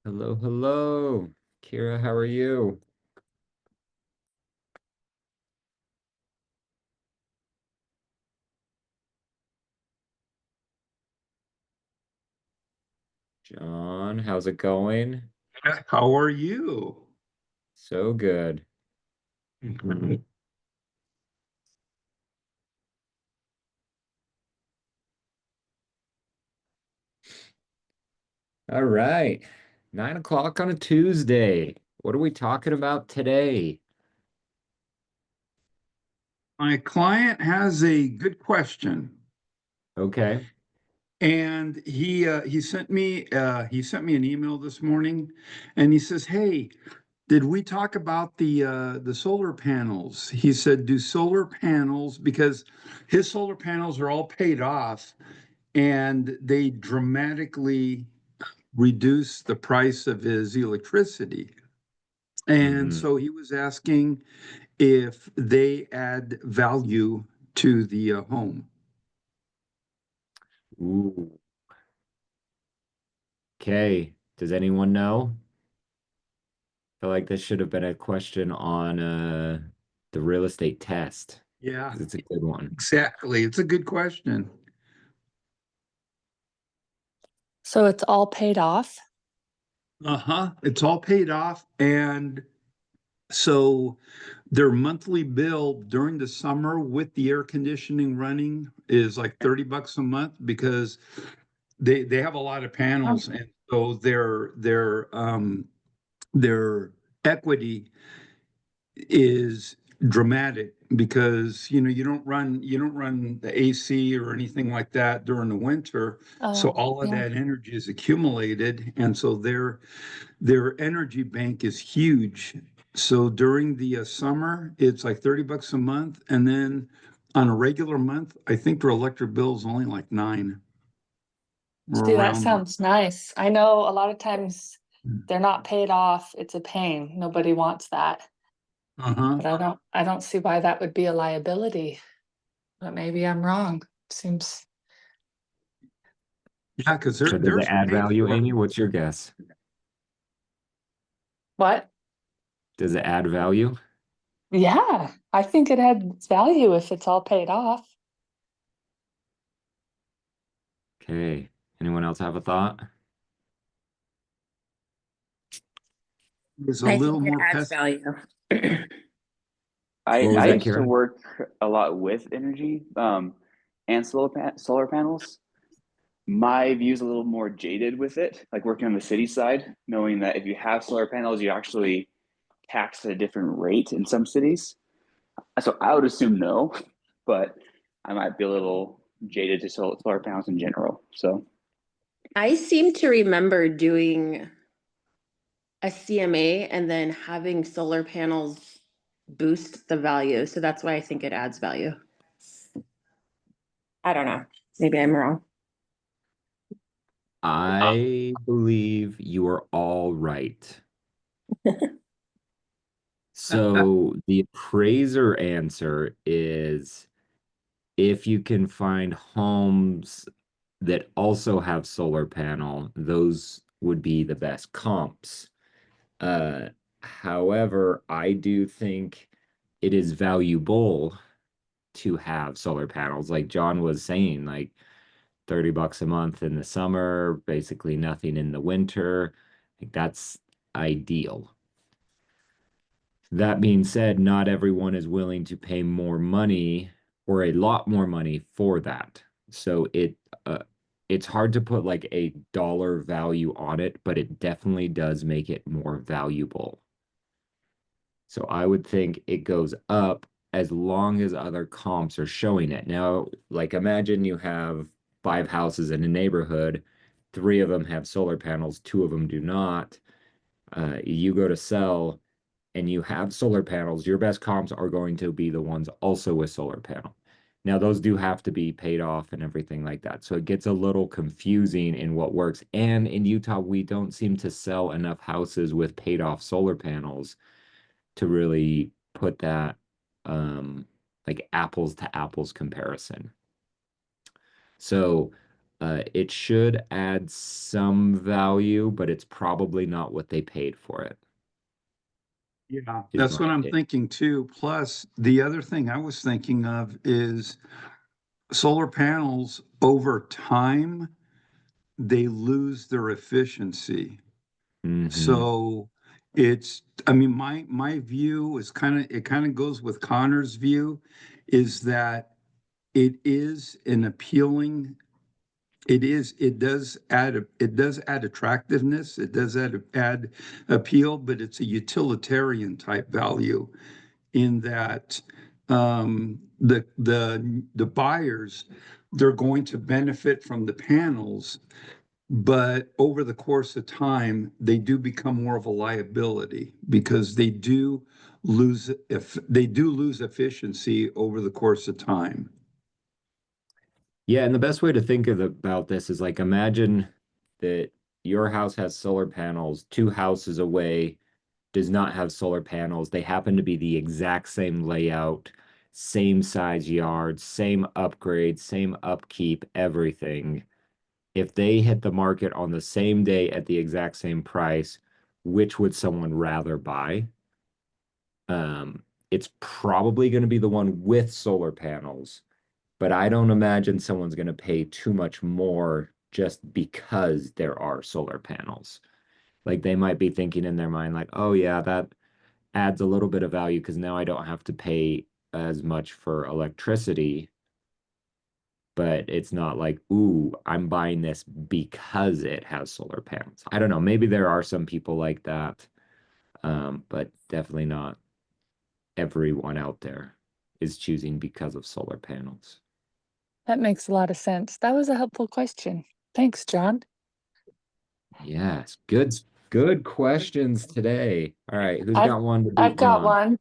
Hello, hello. Kira, how are you? John, how's it going? How are you? So good. Mhm. All right. 9 o'clock on a Tuesday. What are we talking about today? My client has a good question, Okay. and he sent me an email this morning, and he says, "Hey, did we talk about the solar panels?" He said, "Do solar panels because his solar panels are all paid off, and they dramatically reduce the price of his electricity." And Hmm. so he was asking if they add value to the home. Ooh. Okay. Does anyone know? I feel like this should have been a question on the real estate test Yeah, because it's a good one. exactly. It's a good question. So it's all paid off? Uh-huh. It's all paid off. And so their monthly bill during the summer with the air conditioning running is like $30 a month because they have a lot of Oh. panels, and so their equity is dramatic because you don't run the AC or anything like that during the winter, so Oh, all of yeah. that energy is accumulated, and so their energy bank is huge. So during the summer, it's like $30 a month, and then on a regular month, I think their electric bill is only like nine or See, that around there. sounds nice. I know a lot of times they're not paid off. It's a pain. Nobody wants that. Uh-huh. But I don't see why that would be a liability. But maybe I'm wrong. Seems Yeah, because So does it theirs are add paid value, for. Amy? What's your guess? what? Does it add value? Yeah, I think it adds value if it's all paid off. Okay. Anyone else have a thought? Is a I little think it more adds pest. value. What I was I that, used to Kira? work a lot with energy and solar panels. My view is a little more jaded with it, like working on the city side, knowing that if you have solar panels, you actually tax at a different rate in some cities. So I would assume no, but I might be a little jaded to solar panels in general. So I seem to remember doing a CMA and then having solar panels boost the value. So that's why I think it adds value. I don't know. Maybe I'm wrong. I believe you are all right. So the appraiser answer is if you can find homes that also have solar panel, those would be the best comps. Uh, However, I do think it is valuable to have solar panels. Like John was saying, like $30 a month in the summer, basically nothing in the winter. Like that's ideal. That being said, not everyone is willing to pay more money or a lot more money for that. So it's hard to put like a dollar value on it, but it definitely does make it more valuable. So I would think it goes up as long as other comps are showing it. Now, like imagine you have five houses in a neighborhood, three of them have solar panels, two of them do not. You go to sell and you have solar panels, your best comps are going to be the ones also with solar panel. Now, those do have to be paid off and everything like that. So it gets a little confusing in what works. And in Utah, we don't seem to sell enough houses with paid off solar panels to really put that like apples to apples comparison. So It should add some value, but it's probably not what they paid for it. Yeah, Is that's my what I'm opinion. thinking too. Plus, the other thing I was thinking of is solar panels over time, they lose their efficiency. Hmm. So it's, I mean, my view is it kind of goes with Connor's view, is that it is an appealing, it does add attractiveness, it does add appeal, but it's a utilitarian type value in that the buyers, they're going to benefit from the panels, but over the course of time, they do become more of a liability because they do lose efficiency over the course of time. Yeah, and the best way to think about this is like imagine that your house has solar panels, two houses away does not have solar panels. They happen to be the exact same layout, same size yard, same upgrade, same upkeep, everything. If they hit the market on the same day at the exact same price, which would someone rather buy? It's probably going to be the one with solar panels, but I don't imagine someone's going to pay too much more just because there are solar panels. Like they might be thinking in their mind, like, oh yeah, that adds a little bit of value because now I don't have to pay as much for electricity, but it's not like, ooh, I'm buying this because it has solar panels. I don't know. Maybe there are some people like that, but definitely not everyone out there is choosing because of solar panels. That makes a lot of sense. That was a helpful question. Thanks, John. Yes, good questions today. All right, who's I've got one to I've beat got John? one.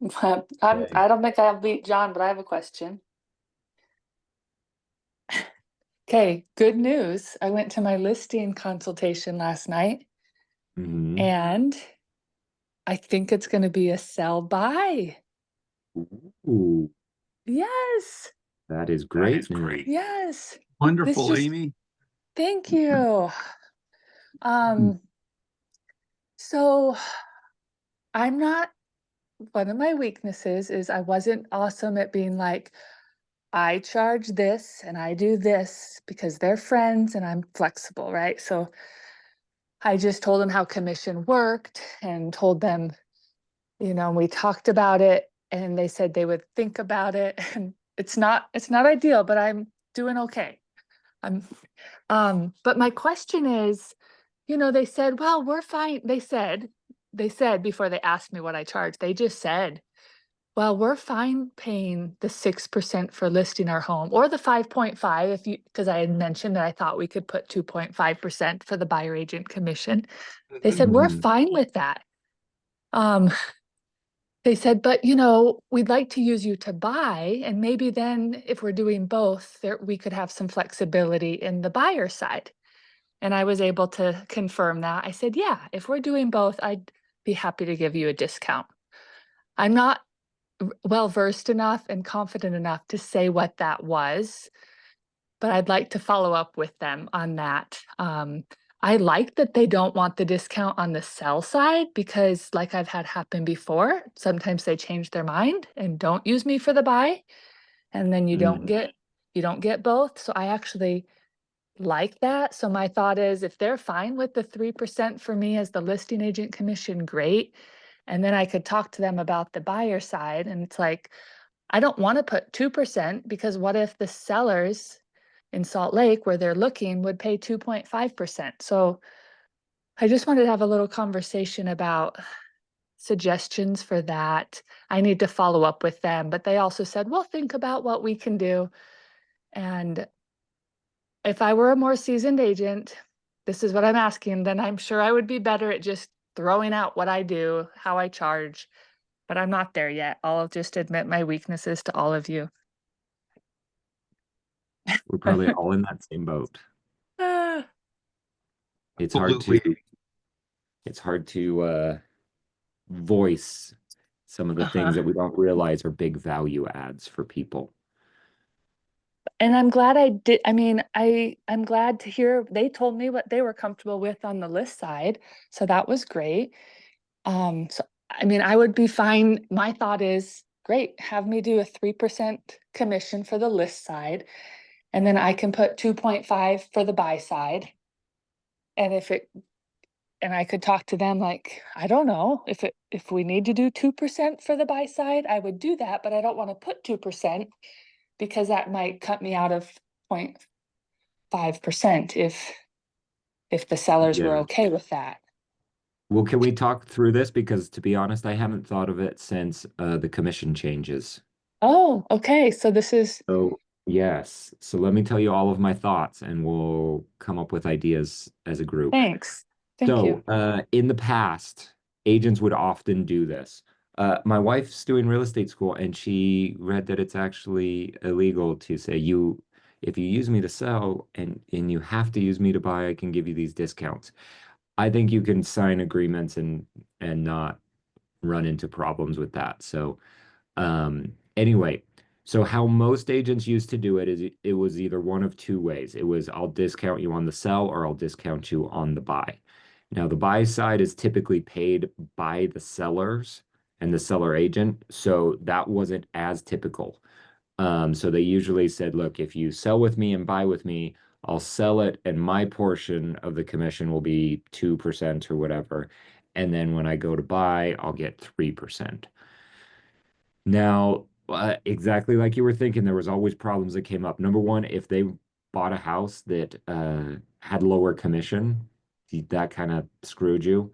Okay. I don't think I'll beat John, but I have a question. Okay, good news. I went to my listing consultation last night Hmm. and I think it's going to be a sell by. Ooh, Yes. that is great news. Yes. This Wonderful, just Amy. thank you. Um, so I'm not one of my weaknesses is I wasn't awesome at being like, I charge this and I do this because they're friends and I'm flexible, right? So I just told them how commission worked and told them, we talked about it and they said they would think about it. And it's not ideal, but I'm doing okay. I'm but my question is, they said, well, we're fine. They said before they asked me what I charge, they just said, well, we're fine paying the 6% for listing our home or the 5.5 because I had mentioned that I thought we could put 2.5% for the buyer agent commission. They said, we're Mhm. fine with that. Um, they said, but we'd like to use you to buy, and maybe then if we're doing both, we could have some flexibility in the buyer side. And I was able to confirm that. I said, yeah, if we're doing both, I'd be happy to give you a discount. I'm not well versed enough and confident enough to say what that was, but I'd like to follow up with them on that. I like that they don't want the discount on the sell side because, like I've had happen before, sometimes they change their mind and don't use me for the buy, and then Mm. you don't get both. So I actually like that. So my thought is, if they're fine with the 3% for me as the listing agent commission, great. And then I could talk to them about the buyer side, and it's like, I don't want to put 2% because what if the sellers in Salt Lake where they're looking would pay 2.5%? So I just wanted to have a little conversation about suggestions for that. I need to follow up with them, but they also said, well, think about what we can do. And if I were a more seasoned agent, this is what I'm asking, then I'm sure I would be better at just throwing out what I do, how I charge, but I'm not there yet. I'll just admit my weaknesses to all of you. We're probably all in that same boat. Ah, It's hard to Absolutely. it's hard to voice some of the things uh-huh. that we don't realize are big value adds for people. And I'm glad I did. I mean, I'm glad to hear they told me what they were comfortable with on the list side. So that was great. So I mean, I would be fine. My thought is great, have me do a 3% commission for the list side, and then I can put 2.5 for the buy side. And and I could talk to them like, I don't know, if we need to do 2% for the buy side, I would do that, but I don't want to put 2% because that might cut me out of 0.5% if the sellers were Yeah. okay with that. Well, can we talk through this? Because to be honest, I haven't thought of it since the commission changes. Oh, okay. So this is So, yes. So let me tell you all of my thoughts and we'll come up with ideas as a group. thanks. Thank you. So, in the past, agents would often do this. My wife's doing real estate school and she read that it's actually illegal to say if you use me to sell and you have to use me to buy, I can give you these discounts. I think you can sign agreements and not run into problems with that. So, anyway, so how most agents used to do it is it was either one of two ways. It was I'll discount you on the sell or I'll discount you on the buy. Now, the buy side is typically paid by the sellers and the seller agent, so that wasn't as typical. So they usually said, look, if you sell with me and buy with me, I'll sell it, and my portion of the commission will be 2% or whatever. And then when I go to buy, I'll get 3%. Now, exactly like you were thinking, there was always problems that came up. Number one, if they bought a house that had lower commission, that kind of screwed you.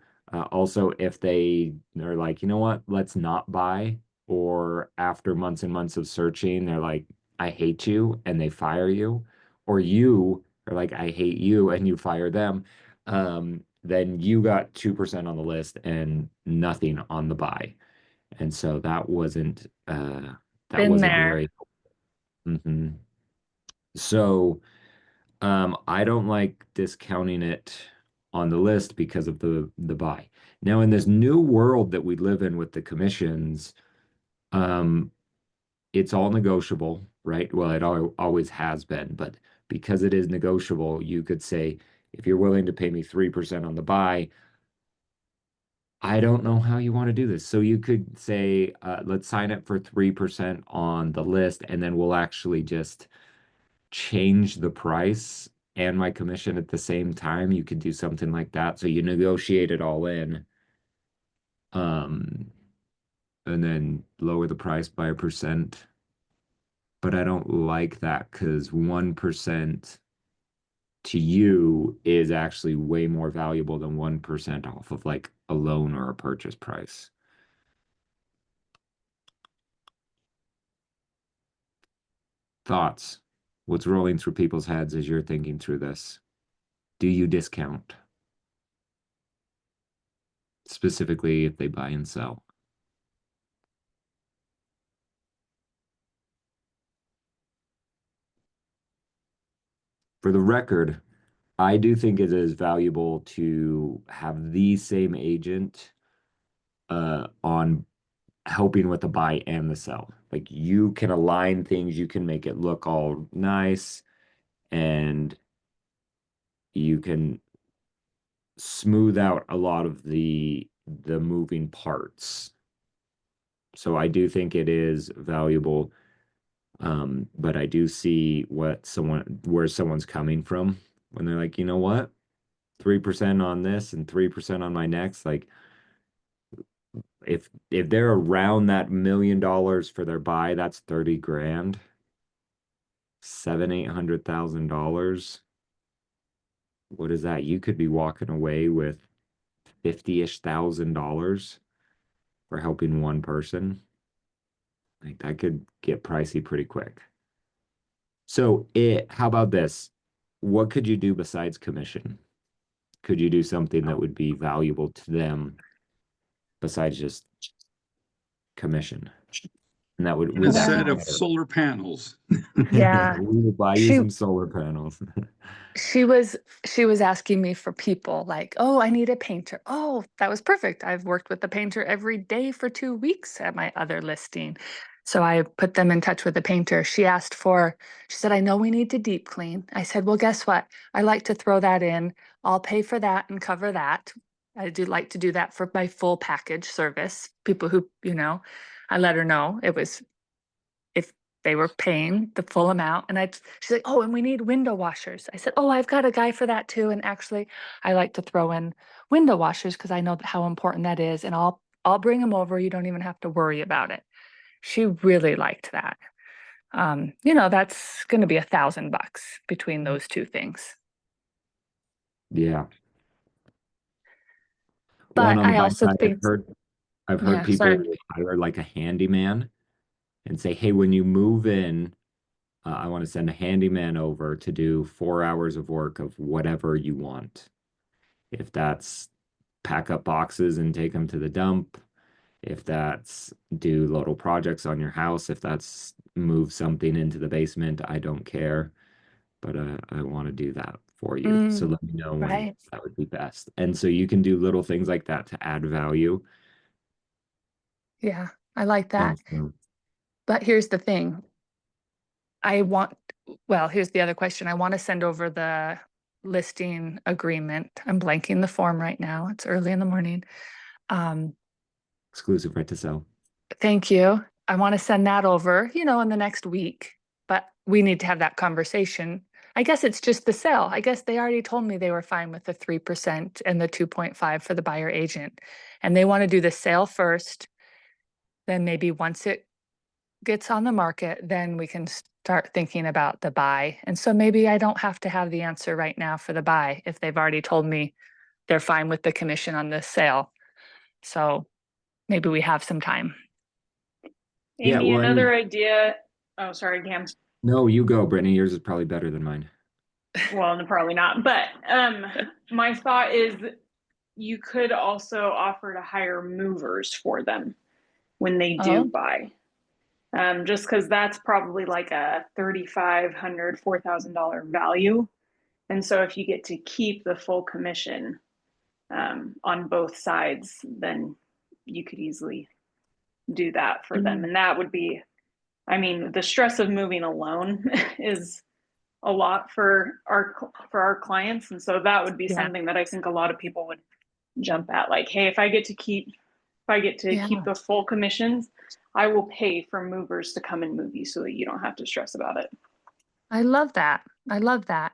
Also, if they are like, you know what, let's not buy, or after months and months of searching, they're like, I hate you, and they fire you, or you are like, I hate you, and you fire them, then you got 2% on the list and nothing on the buy. And so that Been wasn't there. very mhm. So I don't like discounting it on the list because of the buy. Now in this new world that we live in with the commissions, um it's all negotiable, right? Well, it always has been, but because it is negotiable, you could say if you're willing to pay me 3% on the buy, I don't know how you want to do this. So you could say, let's sign up for 3% on the list, and then we'll actually just change the price and my commission at the same time. You could do something like that. So you negotiate it all in, um, and then lower the price by 1%. But I don't like that because 1% to you is actually way more valuable than 1% off of like a loan or a purchase price. Thoughts? What's rolling through people's heads as you're thinking through this? Do you discount? Specifically if they buy and sell. For the record, I do think it is valuable to have the same agent on helping with the buy and the sell. Like you can align things, you can make it look all nice, and you can smooth out a lot of the moving parts. So I do think it is valuable. But I do see where someone's coming from when they're like, you know what? 3% on this and 3% on my next. Like if they're around that $1 million for their buy, that's 30 grand, $800,000. What is that? You could be walking away with 50-ish thousand dollars for helping one person. Like that could get pricey pretty quick. So how about this? What could you do besides commission? Could you do something that would be valuable to them besides just commission? And that would A that be set Well, of better? solar panels. yeah. We will buy you She some solar panels. she was she was asking me for people like, oh, I need a painter. Oh, that was perfect. I've worked with the painter every day for 2 weeks at my other listing. So I put them in touch with a painter. She said, I know we need to deep clean. I said, well, guess what? I like to throw that in. I'll pay for that and cover that. I do like to do that for my full package service. People who, I let her know if they were paying the full amount. And she's like, oh, and we need window washers. I said, oh, I've got a guy for that too. And actually, I like to throw in window washers because I know how important that is. And I'll bring them over. You don't even have to worry about it. She really liked that. That's going to be $1,000 between those two things. Yeah. Well, and But on the I buy also side, think, I've heard yeah, people sorry. will hire like a handyman and say, hey, when you move in, I want to send a handyman over to do 4 hours of work of whatever you want. If that's pack up boxes and take them to the dump, if that's do little projects on your house, if that's move something into the basement, I don't care. But I want to do that for you. So Mm, let me know when right. that would be best. And so you can do little things like that to add value. Yeah, I like And that. so, But here's the thing. Here's the other question. I want to send over the listing agreement. I'm blanking the form right now. It's early in the morning. Um, exclusive right to sell. Thank you. I want to send that over, in the next week, but we need to have that conversation. I guess it's just the sale. I guess they already told me they were fine with the 3% and the 2.5 for the buyer agent. And they want to do the sale first. Then maybe once it gets on the market, then we can start thinking about the buy. And so maybe I don't have to have the answer right now for the buy if they've already told me they're fine with the commission on this sale. So maybe we have some time. Yeah, Amy, well, another idea. Oh, sorry, Cam. no, you go, Brittany. Yours is probably better than mine. Well, no, probably not. But my thought is you could also offer to hire movers for them when they do Oh, buy. Just because that's probably like a $3,500, $4,000 value. And so if you get to keep the full commission on both sides, then you could easily do that for them. And that would be, I mean, the stress of moving alone is a lot for our clients, and so that would be yeah. something that I think a lot of people would jump at. Like, hey, if I get to keep Yeah. the full commissions, I will pay for movers to come and move you so that you don't have to stress about it. I love that. I love that.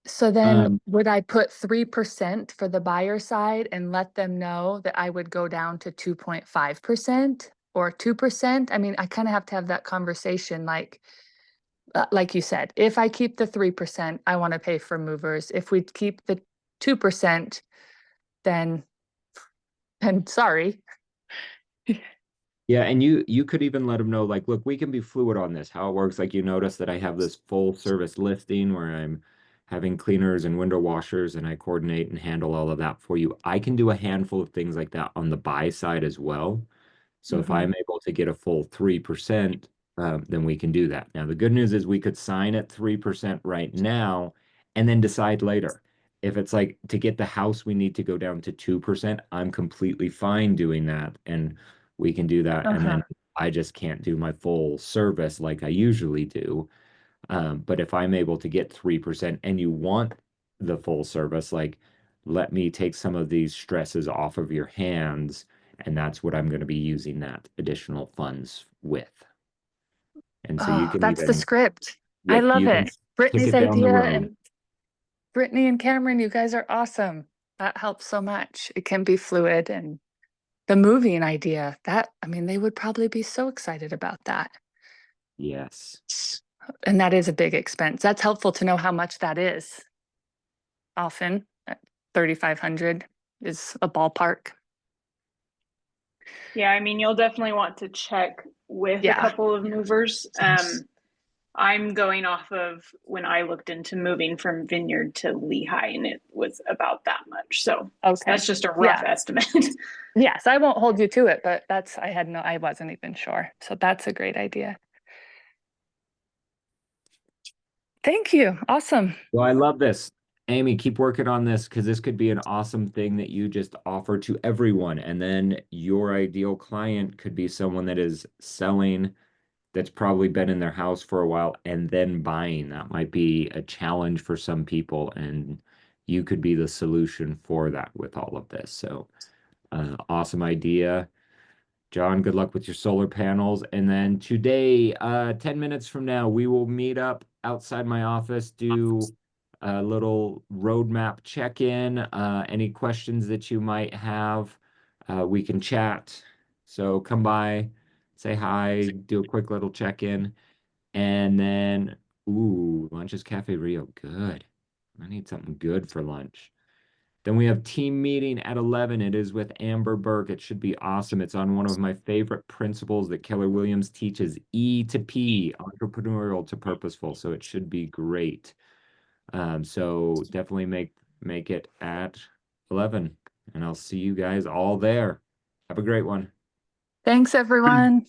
So then Um, would I put 3% for the buyer side and let them know that I would go down to 2.5% or 2%? I mean, I kind of have to have that conversation like you said, if I keep the 3%, I want to pay for movers. If we keep the 2%, then sorry. yeah, and you could even let them know, like, look, we can be fluid on this, how it works. Like you notice that I have this full service listing where I'm having cleaners and window washers and I coordinate and handle all of that for you. I can do a handful of things like that on the buy side as well. So if Mhm. I'm able to get a full 3%, then we can do that. Now, the good news is we could sign at 3% right now and then decide later. If it's like to get the house, we need to go down to 2%, I'm completely fine doing that. And we can do that. And Uh-huh. then I just can't do my full service like I usually do. But if I'm able to get 3% and you want the full service, like let me take some of these stresses off of your hands, and that's what I'm going to be using that additional funds with. And so you Oh, can that's the even, script. I yep, love you can it. kick Brittany's it down the idea road. and Brittany and Cameron, you guys are awesome. That helps so much. It can be fluid and the moving idea, I mean, they would probably be so excited about that. Yes. And that is a big expense. That's helpful to know how much that is. Often, 3,500 is a ballpark. Yeah, I mean, you'll definitely want to check with a Yeah. couple of movers. I'm going off of when I looked into moving from Vineyard to Lehigh, and it was about that much. So Okay. that's just a rough Yeah. estimate. Yes, I won't hold you to it, but I wasn't even sure. So that's a great idea. Thank you. Awesome. Well, I love this. Amy, keep working on this because this could be an awesome thing that you just offer to everyone. And then your ideal client could be someone that is selling, that's probably been in their house for a while and then buying. That might be a challenge for some people, and you could be the solution for that with all of this. So, awesome idea. John, good luck with your solar panels. And then today, 10 minutes from now, we will meet up outside my office, do a little roadmap check-in. Any questions that you might have, we can chat. So come by, say hi, do a quick little check-in. And then, ooh, lunch is Cafe Rio. Good. I need something good for lunch. Then we have team meeting at 11. It is with Amber Burke. It should be awesome. It's on one of my favorite principles that Keller Williams teaches, E to P, entrepreneurial to purposeful. So it should be great. So definitely make it at 11, and I'll see you guys all there. Have a great one. Thanks, everyone.